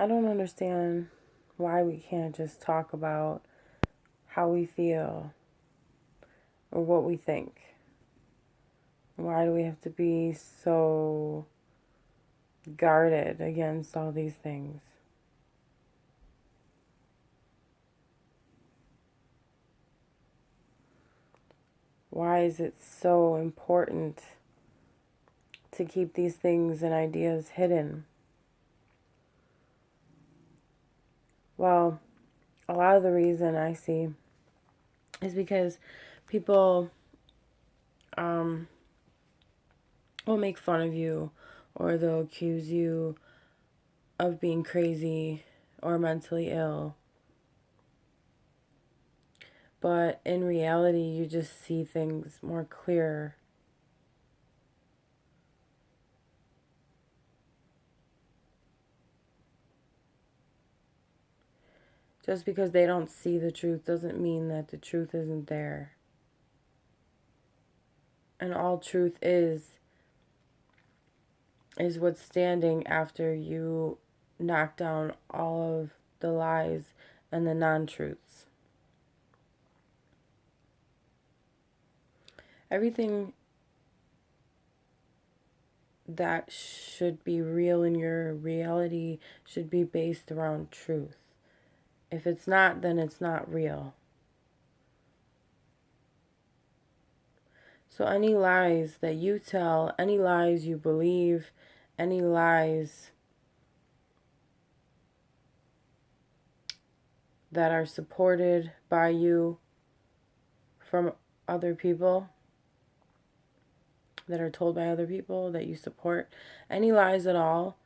I don't understand why we can't just talk about how we feel or what we think. Why do we have to be so guarded against all these things? Why is it so important to keep these things and ideas hidden? Well, a lot of the reason I see is because people will make fun of you, or they'll accuse you of being crazy or mentally ill. But in reality, you just see things more clear. Just because they don't see the truth doesn't mean that the truth isn't there. And all truth is what's standing after you knock down all of the lies and the non-truths. Everything that should be real in your reality should be based around truth. If it's not, then it's not real. So any lies that you tell, any lies you believe, any lies that are supported by you from other people, that are told by other people that you support, any lies at all,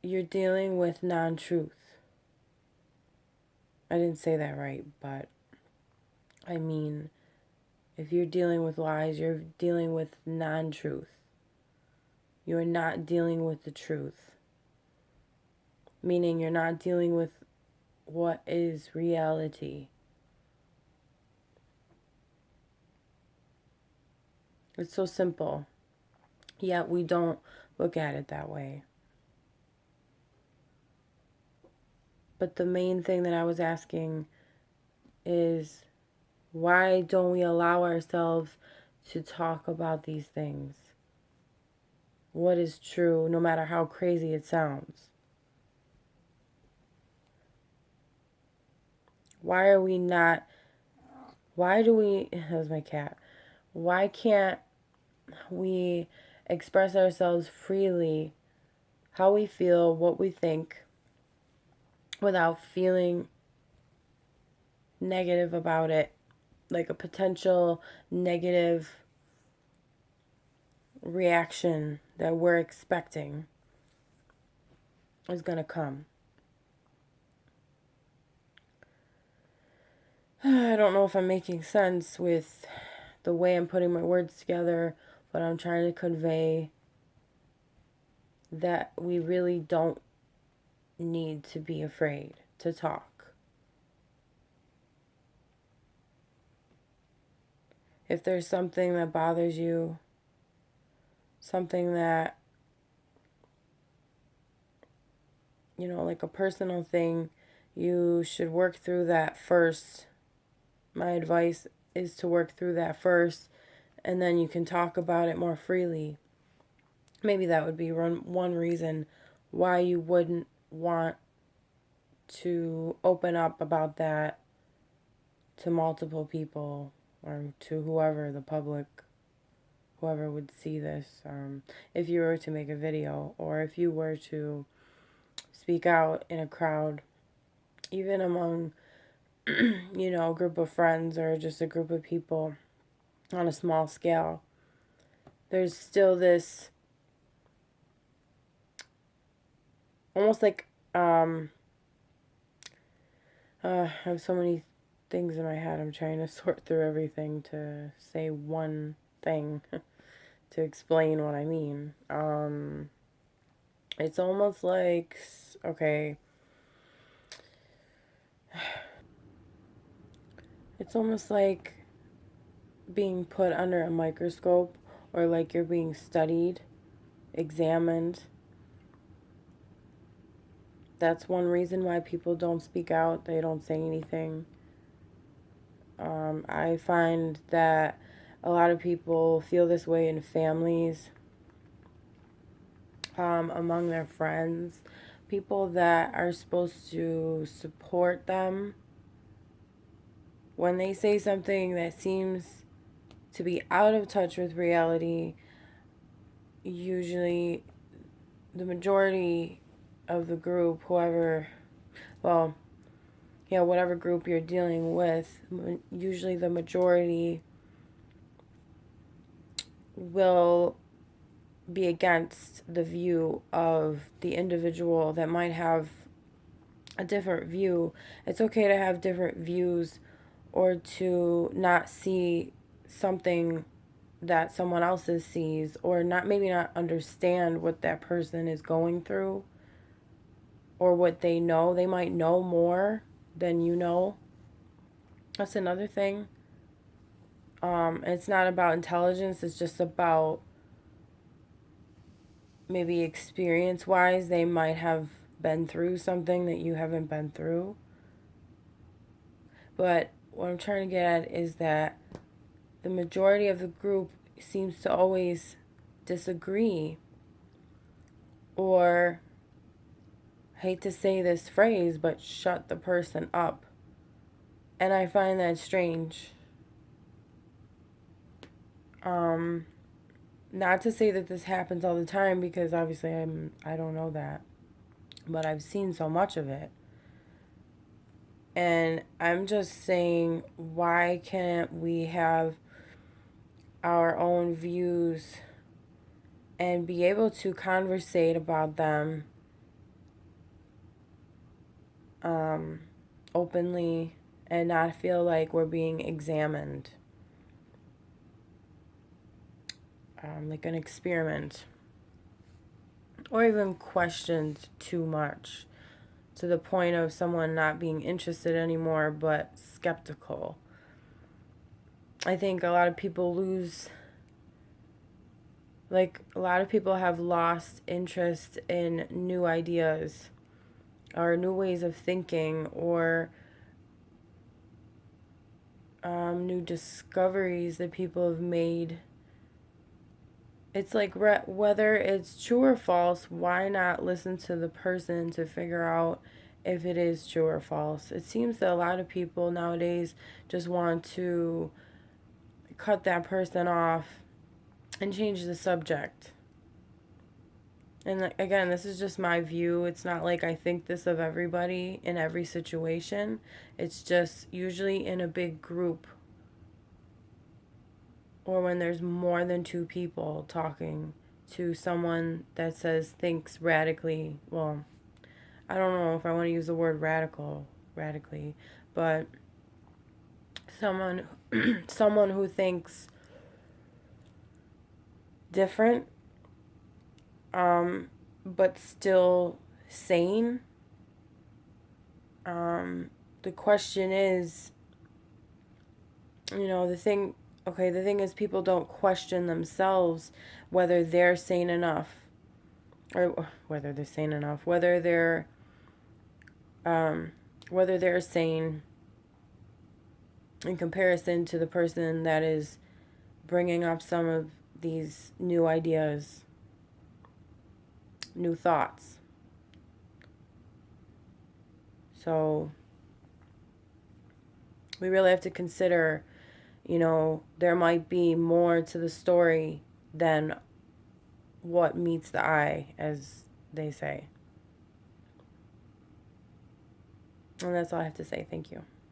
you're dealing with non-truth. I didn't say that right, but I mean, if you're dealing with lies, you're dealing with non-truth. You're not dealing with the truth. Meaning you're not dealing with what is reality. It's so simple, yet we don't look at it that way. But the main thing that I was asking is, why don't we allow ourselves to talk about these things? What is true, no matter how crazy it sounds? Why are we not, why do we, that was my cat. Why can't we express ourselves freely, how we feel, what we think, without feeling negative about it, like a potential negative reaction that we're expecting is going to come? I don't know if I'm making sense with the way I'm putting my words together, but I'm trying to convey that we really don't need to be afraid to talk. If there's something that bothers you, something that, like a personal thing, you should work through that first. My advice is to work through that first, and then you can talk about it more freely. Maybe that would be one reason why you wouldn't want to open up about that to multiple people, or to whoever, the public, whoever would see this. If you were to make a video, or if you were to speak out in a crowd, even among, a group of friends or just a group of people on a small scale, there's still this almost like, I have so many things in my head. I'm trying to sort through everything to say one thing to explain what I mean. It's almost like, okay, it's almost like being put under a microscope, or like you're being studied, examined, That's one reason why people don't speak out. They don't say anything. I find that a lot of people feel this way in families, among their friends, people that are supposed to support them. When they say something that seems to be out of touch with reality, usually the majority of the group, whoever, well, yeah, whatever group you're dealing with, usually the majority will be against the view of the individual that might have a different view. It's okay to have different views or to not see something that someone else sees, or not, maybe not understand what that person is going through or what they know. They might know more than you know. That's another thing. It's not about intelligence, it's just about maybe experience wise, they might have been through something that you haven't been through. But what I'm trying to get at is that the majority of the group seems to always disagree, or, I hate to say this phrase, but shut the person up. And I find that strange. Not to say that this happens all the time, because obviously I don't know that, but I've seen so much of it. And I'm just saying, why can't we have our own views and be able to conversate about them openly and not feel like we're being examined, like an experiment, or even questioned too much to the point of someone not being interested anymore but skeptical. I think a lot of people a lot of people have lost interest in new ideas or new ways of thinking, or new discoveries that people have made. It's like, whether it's true or false, why not listen to the person to figure out if it is true or false? It seems that a lot of people nowadays just want to cut that person off and change the subject. And again, this is just my view. It's not like I think this of everybody in every situation. It's just usually in a big group, or when there's more than two people talking to someone that thinks radically. Well, I don't know if I want to use the word radically, but someone someone who thinks different, but still sane. The question is, the thing is, people don't question themselves whether they're sane enough, or whether they're sane in comparison to the person that is bringing up some of these new ideas, new thoughts. So we really have to consider, there might be more to the story than what meets the eye, as they say. And that's all I have to say. Thank you.